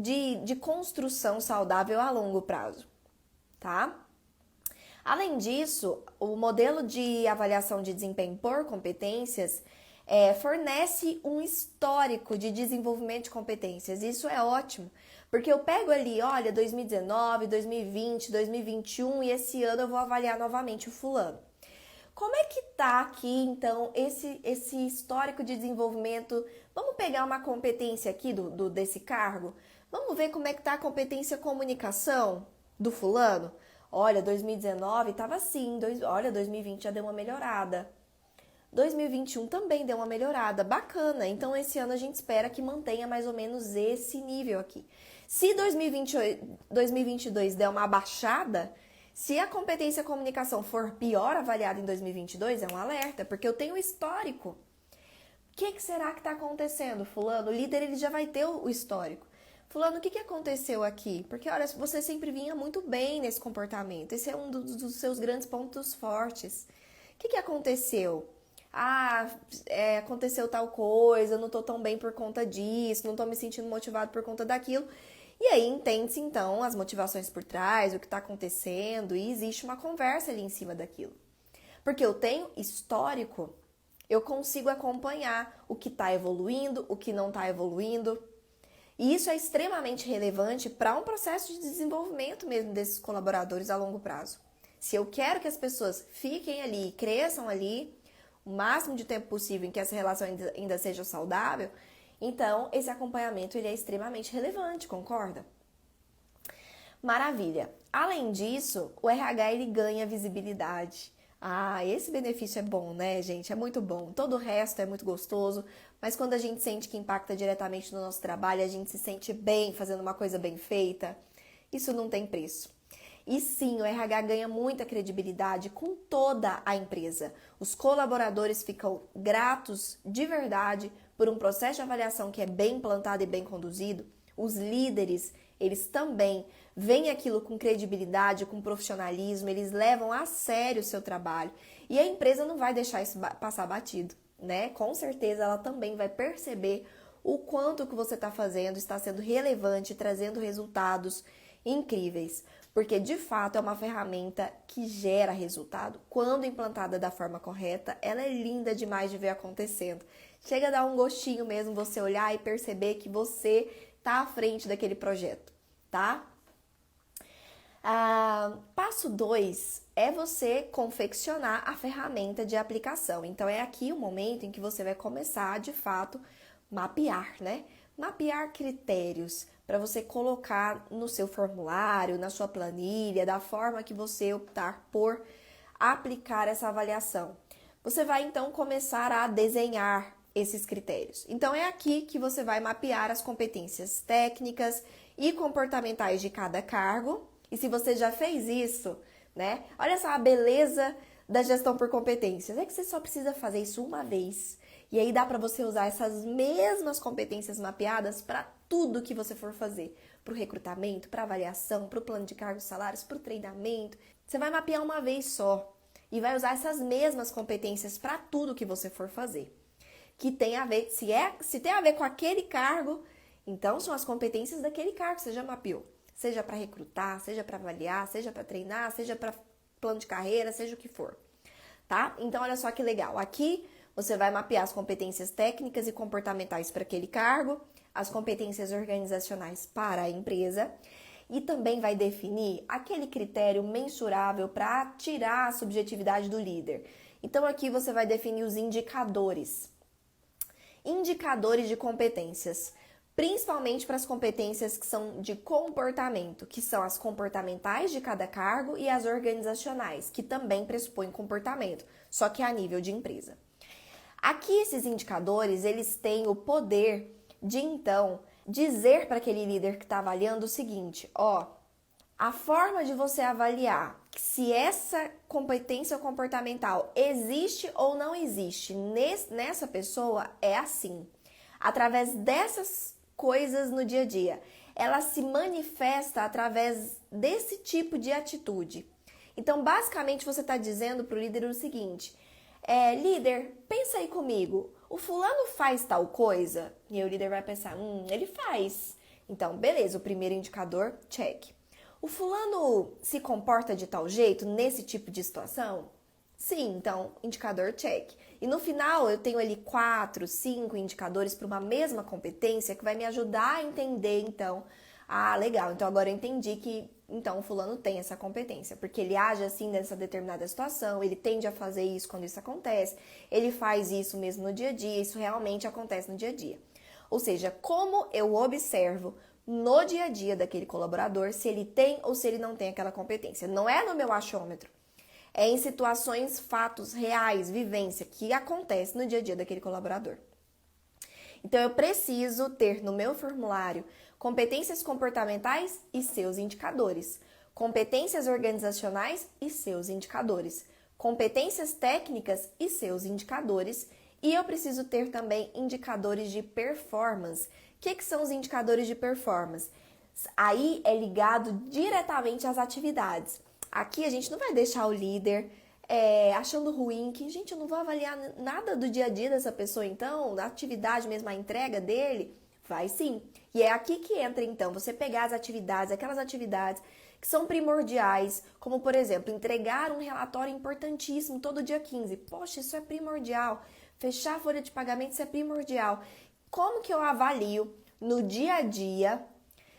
de construção saudável a longo prazo, tá? Além disso, o modelo de avaliação de desempenho por competências fornece um histórico de desenvolvimento de competências. Isso é ótimo, porque eu pego ali, olha, 2019, 2020, 2021 e esse ano eu vou avaliar novamente o fulano. Como é que tá aqui, então, esse histórico de desenvolvimento? Vamos pegar uma competência aqui desse cargo? Vamos ver como é que tá a competência comunicação do fulano? Olha, 2019 estava assim, olha, 2020 já deu uma melhorada. 2021 também deu uma melhorada, bacana. Então, esse ano a gente espera que mantenha mais ou menos esse nível aqui. Se 2022 der uma abaixada, se a competência comunicação for pior avaliada em 2022, é um alerta, porque eu tenho histórico. O que será que está acontecendo, fulano? O líder ele já vai ter o histórico. Fulano, o que aconteceu aqui? Porque, olha, você sempre vinha muito bem nesse comportamento. Esse é um dos seus grandes pontos fortes. O que aconteceu? Aconteceu tal coisa, eu não tô tão bem por conta disso, não tô me sentindo motivado por conta daquilo. E aí entende-se, então, as motivações por trás, o que está acontecendo, e existe uma conversa ali em cima daquilo. Porque eu tenho histórico, eu consigo acompanhar o que está evoluindo, o que não está evoluindo. E isso é extremamente relevante para um processo de desenvolvimento mesmo desses colaboradores a longo prazo. Se eu quero que as pessoas fiquem ali, cresçam ali, o máximo de tempo possível em que essa relação ainda seja saudável, então esse acompanhamento ele é extremamente relevante, concorda? Maravilha! Além disso, o RH ele ganha visibilidade. Esse benefício é bom, né, gente? É muito bom. Todo o resto é muito gostoso, mas quando a gente sente que impacta diretamente no nosso trabalho, a gente se sente bem fazendo uma coisa bem feita, isso não tem preço. E sim, o RH ganha muita credibilidade com toda a empresa. Os colaboradores ficam gratos de verdade por um processo de avaliação que é bem implantado e bem conduzido. Os líderes, eles também veem aquilo com credibilidade, com profissionalismo, eles levam a sério o seu trabalho. E a empresa não vai deixar isso passar batido, né? Com certeza ela também vai perceber o quanto que você está fazendo está sendo relevante, trazendo resultados incríveis, porque de fato é uma ferramenta que gera resultado. Quando implantada da forma correta, ela é linda demais de ver acontecendo. Chega a dar um gostinho mesmo você olhar e perceber que você está à frente daquele projeto, tá? Passo 2 é você confeccionar a ferramenta de aplicação. Então, é aqui o momento em que você vai começar, de fato, mapear, né? Mapear critérios para você colocar no seu formulário, na sua planilha, da forma que você optar por aplicar essa avaliação. Você vai, então, começar a desenhar esses critérios. Então, é aqui que você vai mapear as competências técnicas e comportamentais de cada cargo. E se você já fez isso, né? Olha só a beleza da gestão por competências. É que você só precisa fazer isso uma vez. E aí dá para você usar essas mesmas competências mapeadas para tudo que você for fazer. Para o recrutamento, para avaliação, para o plano de cargos e salários, para o treinamento. Você vai mapear uma vez só. E vai usar essas mesmas competências para tudo que você for fazer. Que tem a ver, se tem a ver com aquele cargo, então são as competências daquele cargo que você já mapeou. Seja para recrutar, seja para avaliar, seja para treinar, seja para plano de carreira, seja o que for, tá? Então, olha só que legal. Aqui, você vai mapear as competências técnicas e comportamentais para aquele cargo, as competências organizacionais para a empresa e também vai definir aquele critério mensurável para tirar a subjetividade do líder. Então, aqui você vai definir os indicadores. Indicadores de competências. Principalmente para as competências que são de comportamento, que são as comportamentais de cada cargo e as organizacionais, que também pressupõem comportamento, só que a nível de empresa. Aqui esses indicadores, eles têm o poder de, então, dizer para aquele líder que está avaliando o seguinte, a forma de você avaliar se essa competência comportamental existe ou não existe nessa pessoa é assim. Através dessas coisas no dia a dia. Ela se manifesta através desse tipo de atitude. Então, basicamente, você está dizendo para o líder o seguinte, líder, pensa aí comigo, o fulano faz tal coisa? E aí o líder vai pensar, ele faz. Então, beleza, o primeiro indicador, check. O fulano se comporta de tal jeito nesse tipo de situação? Sim, então, indicador check. E no final, eu tenho ali 4, 5 indicadores para uma mesma competência que vai me ajudar a entender, então, legal, então agora eu entendi que, então, o fulano tem essa competência, porque ele age assim nessa determinada situação, ele tende a fazer isso quando isso acontece, ele faz isso mesmo no dia a dia, isso realmente acontece no dia a dia. Ou seja, como eu observo no dia a dia daquele colaborador se ele tem ou se ele não tem aquela competência. Não é no meu achômetro. É em situações, fatos reais, vivência, que acontece no dia a dia daquele colaborador. Então, eu preciso ter no meu formulário competências comportamentais e seus indicadores, competências organizacionais e seus indicadores, competências técnicas e seus indicadores, e eu preciso ter também indicadores de performance. O que são os indicadores de performance? Aí é ligado diretamente às atividades. Aqui a gente não vai deixar o líder achando ruim, que, gente, eu não vou avaliar nada do dia a dia dessa pessoa, então, da atividade mesmo, a entrega dele, vai sim. E é aqui que entra, então, você pegar as atividades, aquelas atividades que são primordiais, como, por exemplo, entregar um relatório importantíssimo todo dia 15. Poxa, isso é primordial. Fechar a folha de pagamento, isso é primordial. Como que eu avalio no dia a dia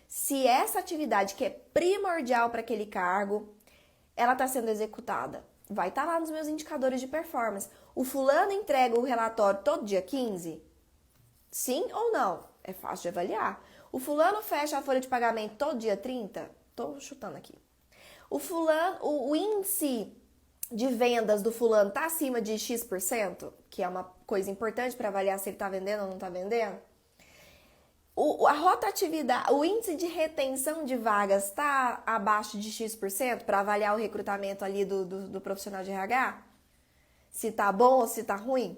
se essa atividade que é primordial para aquele cargo ela está sendo executada? Vai estar lá nos meus indicadores de performance. O fulano entrega o relatório todo dia 15? Sim ou não? É fácil de avaliar. O fulano fecha a folha de pagamento todo dia 30? Estou chutando aqui. O índice de vendas do fulano está acima de X%, que é uma coisa importante para avaliar se ele está vendendo ou não está vendendo. A rotatividade, o índice de retenção de vagas está abaixo de X% para avaliar o recrutamento ali do profissional de RH? Se está bom ou se está ruim?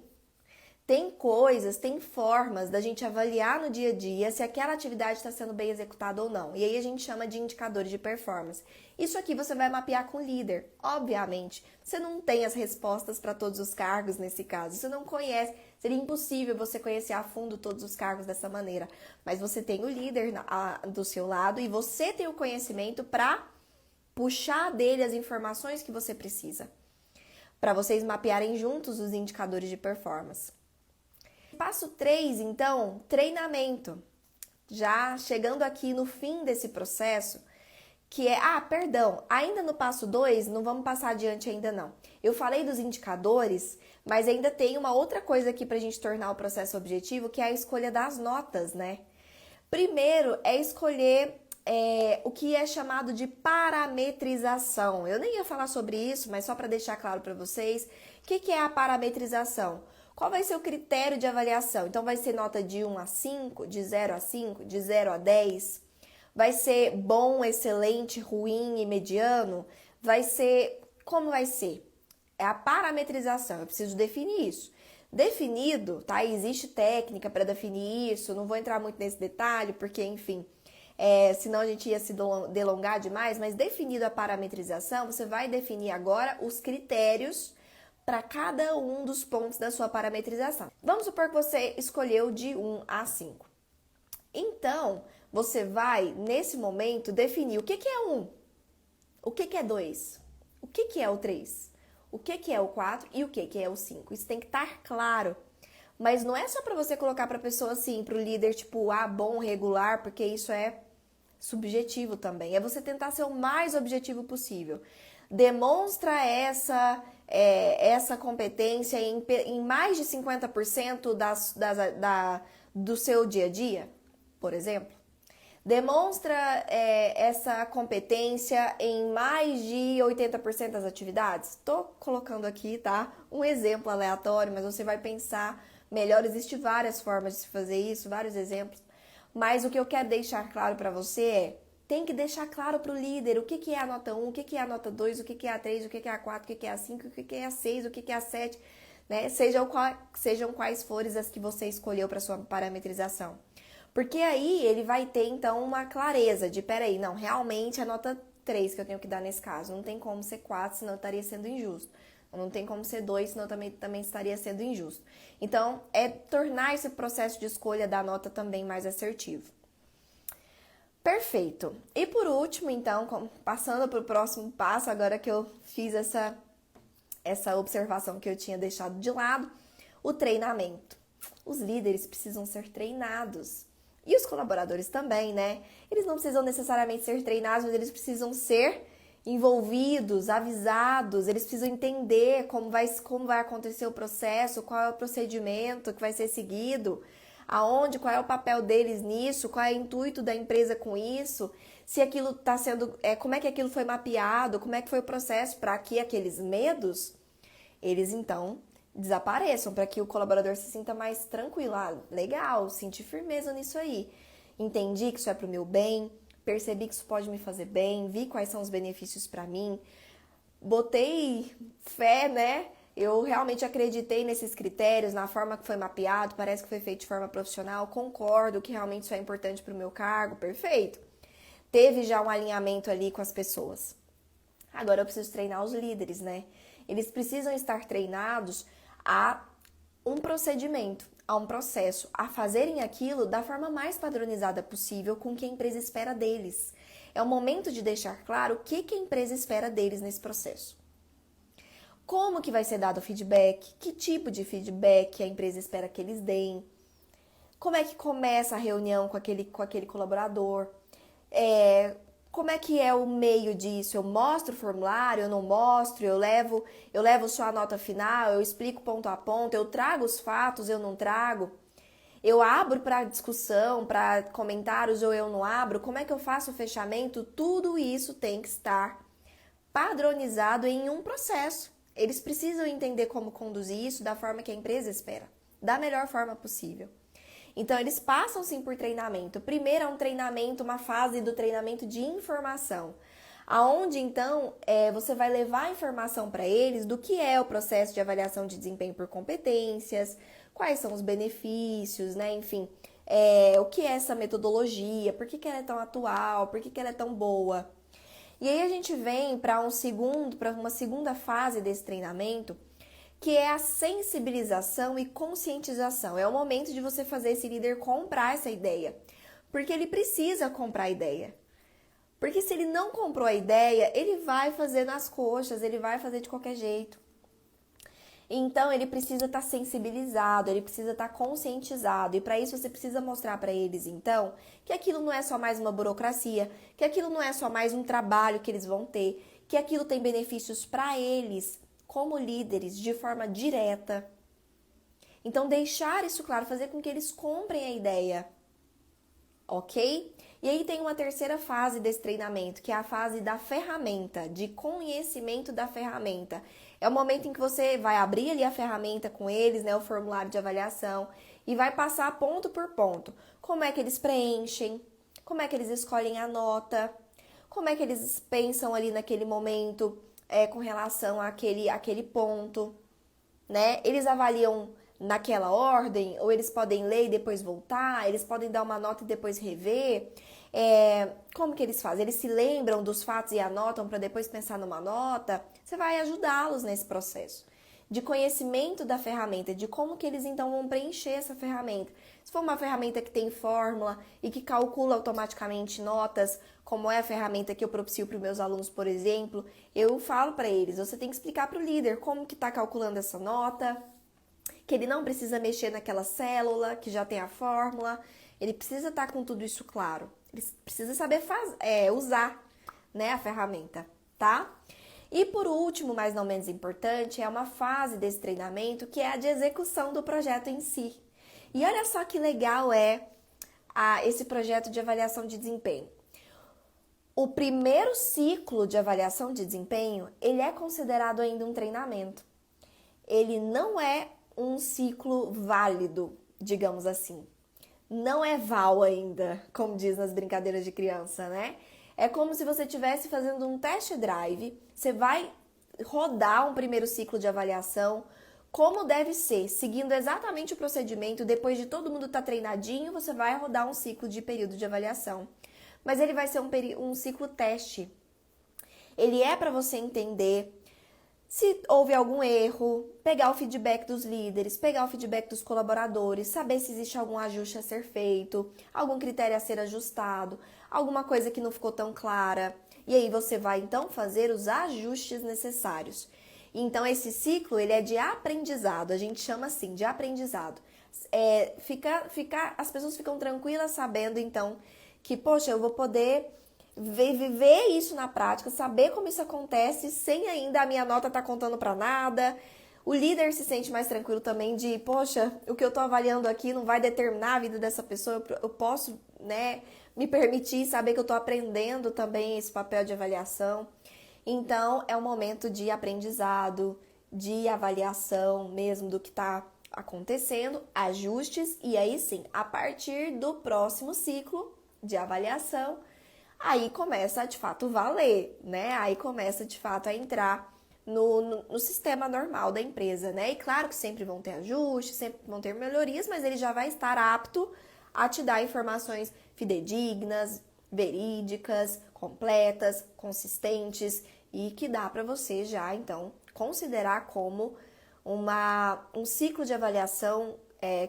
Tem coisas, tem formas da gente avaliar no dia a dia se aquela atividade está sendo bem executada ou não. E aí a gente chama de indicadores de performance. Isso aqui você vai mapear com o líder. Obviamente, você não tem as respostas para todos os cargos nesse caso. Você não conhece. Seria impossível você conhecer a fundo todos os cargos dessa maneira. Mas você tem o líder do seu lado e você tem o conhecimento para puxar dele as informações que você precisa. Para vocês mapearem juntos os indicadores de performance. Passo 3, então, treinamento. Já chegando aqui no fim desse processo, que é, ainda no passo 2, não vamos passar adiante ainda não. Eu falei dos indicadores, mas ainda tem uma outra coisa aqui para a gente tornar o processo objetivo, que é a escolha das notas, né? Primeiro é escolher o que é chamado de parametrização. Eu nem ia falar sobre isso, mas só para deixar claro para vocês, o que é a parametrização? Qual vai ser o critério de avaliação? Então, vai ser nota de 1 a 5, de 0 a 5, de 0 a 10? Vai ser bom, excelente, ruim e mediano? Como vai ser? É a parametrização, eu preciso definir isso. Definido, tá? Existe técnica para definir isso, não vou entrar muito nesse detalhe, porque, enfim, senão a gente ia se delongar demais, mas definido a parametrização, você vai definir agora os critérios para cada um dos pontos da sua parametrização. Vamos supor que você escolheu de 1 a 5. Então, você vai, nesse momento, definir o que é 1, o que é 2, o que é o 3, o que é o 4 e o que é o 5. Isso tem que estar claro. Mas não é só para você colocar para a pessoa assim, para o líder, tipo, bom, regular, porque isso é subjetivo também. É você tentar ser o mais objetivo possível. Demonstra essa competência em mais de 50% do seu dia a dia, por exemplo. Demonstra essa competência em mais de 80% das atividades. Estou colocando aqui, tá? Um exemplo aleatório, mas você vai pensar melhor. Existem várias formas de se fazer isso, vários exemplos. Mas o que eu quero deixar claro para você tem que deixar claro para o líder o que é a nota 1, o que é a nota 2, o que é a 3, o que é a 4, o que é a 5, o que é a 6, o que é a 7, né? Sejam quais forem as que você escolheu para sua parametrização. Porque aí ele vai ter, então, uma clareza de, peraí, não, realmente a nota 3 que eu tenho que dar nesse caso. Não tem como ser 4, senão eu estaria sendo injusto. Não tem como ser 2, senão eu também estaria sendo injusto. Então, é tornar esse processo de escolha da nota também mais assertivo. Perfeito. E por último, então, passando para o próximo passo, agora que eu fiz essa observação que eu tinha deixado de lado, o treinamento. Os líderes precisam ser treinados. E os colaboradores também, né? Eles não precisam necessariamente ser treinados, mas eles precisam ser envolvidos, avisados, eles precisam entender como vai acontecer o processo, qual é o procedimento que vai ser seguido, qual é o papel deles nisso, qual é o intuito da empresa com isso, se aquilo está sendo, como é que aquilo foi mapeado, como é que foi o processo para que aqueles medos, eles então desapareçam, para que o colaborador se sinta mais tranquilo, legal, senti firmeza nisso aí, entendi que isso é para o meu bem, percebi que isso pode me fazer bem, vi quais são os benefícios para mim, botei fé, né? Eu realmente acreditei nesses critérios, na forma que foi mapeado, parece que foi feito de forma profissional, concordo que realmente isso é importante para o meu cargo, perfeito. Teve já um alinhamento ali com as pessoas. Agora eu preciso treinar os líderes, né? Eles precisam estar treinados a um procedimento, a um processo, a fazerem aquilo da forma mais padronizada possível com o que a empresa espera deles. É o momento de deixar claro o que a empresa espera deles nesse processo. Como que vai ser dado o feedback, que tipo de feedback a empresa espera que eles deem, como é que começa a reunião com aquele colaborador, como é que é o meio disso, eu mostro o formulário, eu não mostro, eu levo só a nota final, eu explico ponto a ponto, eu trago os fatos, eu não trago, eu abro para discussão, para comentários ou eu não abro, como é que eu faço o fechamento, tudo isso tem que estar padronizado em um processo. Eles precisam entender como conduzir isso da forma que a empresa espera, da melhor forma possível. Então, eles passam sim por treinamento. Primeiro é um treinamento, uma fase do treinamento de informação, aonde então você vai levar a informação para eles do que é o processo de avaliação de desempenho por competências, quais são os benefícios, né? Enfim, o que é essa metodologia, por que ela é tão atual, por que ela é tão boa. E aí a gente vem para uma segunda fase desse treinamento, que é a sensibilização e conscientização. É o momento de você fazer esse líder comprar essa ideia, porque ele precisa comprar a ideia. Porque se ele não comprou a ideia, ele vai fazer nas coxas, ele vai fazer de qualquer jeito. Então, ele precisa estar sensibilizado, ele precisa estar conscientizado. E para isso, você precisa mostrar para eles, então, que aquilo não é só mais uma burocracia, que aquilo não é só mais um trabalho que eles vão ter, que aquilo tem benefícios para eles, como líderes, de forma direta. Então, deixar isso claro, fazer com que eles comprem a ideia. Ok? E aí tem uma terceira fase desse treinamento, que é a fase da ferramenta, de conhecimento da ferramenta. É o momento em que você vai abrir ali a ferramenta com eles, né, o formulário de avaliação, e vai passar ponto por ponto. Como é que eles preenchem, como é que eles escolhem a nota, como é que eles pensam ali naquele momento com relação àquele ponto, né? Eles avaliam naquela ordem, ou eles podem ler e depois voltar, eles podem dar uma nota e depois rever. Como que eles fazem? Eles se lembram dos fatos e anotam para depois pensar numa nota? Você vai ajudá-los nesse processo de conhecimento da ferramenta, de como que eles então vão preencher essa ferramenta. Se for uma ferramenta que tem fórmula e que calcula automaticamente notas, como é a ferramenta que eu propicio para os meus alunos, por exemplo, eu falo para eles, você tem que explicar para o líder como que está calculando essa nota, que ele não precisa mexer naquela célula que já tem a fórmula, ele precisa estar com tudo isso claro, ele precisa saber usar, né, a ferramenta, tá? E por último, mas não menos importante, é uma fase desse treinamento que é a de execução do projeto em si. E olha só que legal esse projeto de avaliação de desempenho. O primeiro ciclo de avaliação de desempenho, ele é considerado ainda um treinamento. Ele não é um ciclo válido, digamos assim. Não é val ainda, como diz nas brincadeiras de criança, né? É como se você estivesse fazendo um test drive, você vai rodar um primeiro ciclo de avaliação, como deve ser, seguindo exatamente o procedimento, depois de todo mundo estar treinadinho, você vai rodar um ciclo de período de avaliação. Mas ele vai ser um ciclo teste. Ele é para você entender se houve algum erro, pegar o feedback dos líderes, pegar o feedback dos colaboradores, saber se existe algum ajuste a ser feito, algum critério a ser ajustado, alguma coisa que não ficou tão clara. E aí você vai então fazer os ajustes necessários. Então esse ciclo ele é de aprendizado, a gente chama assim de aprendizado. As pessoas ficam tranquilas sabendo então que, poxa, eu vou poder viver isso na prática, saber como isso acontece sem ainda a minha nota estar contando para nada. O líder se sente mais tranquilo também de, poxa, o que eu estou avaliando aqui não vai determinar a vida dessa pessoa, eu posso, né, me permitir saber que eu estou aprendendo também esse papel de avaliação. Então, é um momento de aprendizado, de avaliação mesmo do que está acontecendo, ajustes, e aí sim, a partir do próximo ciclo de avaliação, aí começa a de fato valer, né? Aí começa de fato a entrar no sistema normal da empresa, né? E claro que sempre vão ter ajustes, sempre vão ter melhorias, mas ele já vai estar apto a te dar informações fidedignas, verídicas, completas, consistentes e que dá para você já então considerar como um ciclo de avaliação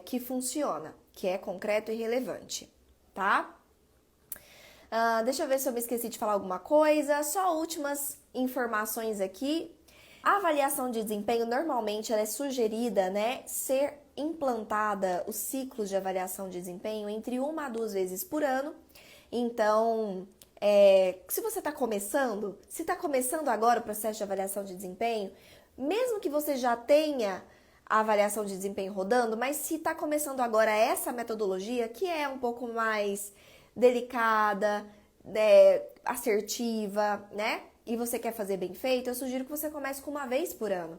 que funciona, que é concreto e relevante, tá? Deixa eu ver se eu me esqueci de falar alguma coisa. Só últimas informações aqui. A avaliação de desempenho, normalmente, ela é sugerida, né, ser implantada os ciclos de avaliação de desempenho entre 1 a 2 vezes por ano. Então, se você está começando, se está começando agora o processo de avaliação de desempenho, mesmo que você já tenha a avaliação de desempenho rodando, mas se está começando agora essa metodologia, que é um pouco mais delicada, assertiva, né? E você quer fazer bem feito, eu sugiro que você comece com 1 vez por ano.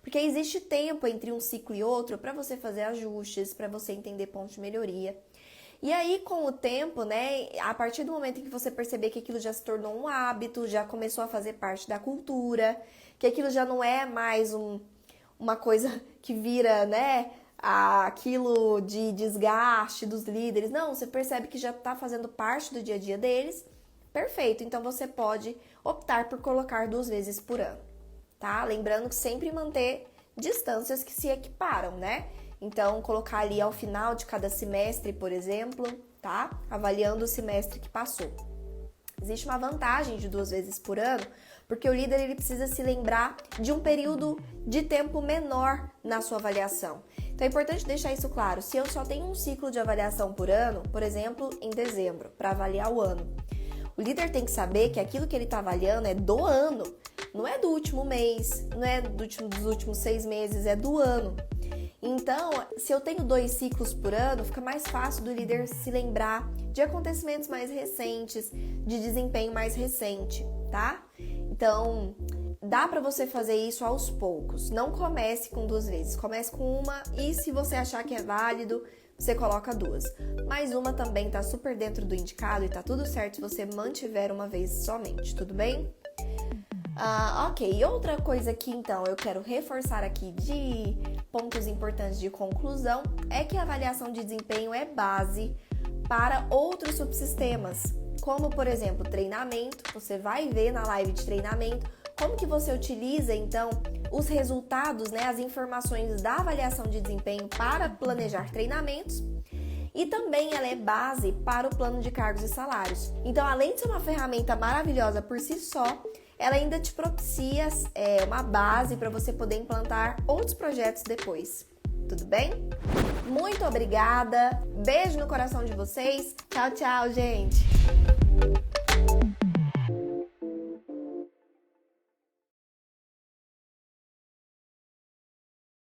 Porque existe tempo entre um ciclo e outro para você fazer ajustes, para você entender pontos de melhoria. E aí, com o tempo, né, a partir do momento em que você perceber que aquilo já se tornou um hábito, já começou a fazer parte da cultura, que aquilo já não é mais uma coisa que vira, né, aquilo de desgaste dos líderes. Não, você percebe que já está fazendo parte do dia a dia deles. Perfeito, então você pode optar por colocar 2 vezes por ano, tá? Lembrando que sempre manter distâncias que se equiparam, né? Então, colocar ali ao final de cada semestre, por exemplo, tá? Avaliando o semestre que passou. Existe uma vantagem de 2 vezes por ano, porque o líder ele precisa se lembrar de um período de tempo menor na sua avaliação. Então é importante deixar isso claro. Se eu só tenho um ciclo de avaliação por ano, por exemplo, em dezembro, para avaliar o ano, o líder tem que saber que aquilo que ele está avaliando é do ano, não é do último mês, não é dos últimos 6 meses, é do ano. Então, se eu tenho 2 ciclos por ano, fica mais fácil do líder se lembrar de acontecimentos mais recentes, de desempenho mais recente, tá? Então, dá para você fazer isso aos poucos. Não comece com 2 vezes, comece com uma e se você achar que é válido, você coloca 2. Mas uma também tá super dentro do indicado e tá tudo certo se você mantiver uma vez somente, tudo bem? Ok, e outra coisa que então eu quero reforçar aqui de pontos importantes de conclusão é que a avaliação de desempenho é base para outros subsistemas, como por exemplo treinamento. Você vai ver na live de treinamento como que você utiliza então os resultados, né, as informações da avaliação de desempenho para planejar treinamentos. E também ela é base para o plano de cargos e salários. Então, além de ser uma ferramenta maravilhosa por si só, ela ainda te propicia uma base para você poder implantar outros projetos depois. Tudo bem? Muito obrigada. Beijo no coração de vocês. Tchau, tchau, gente.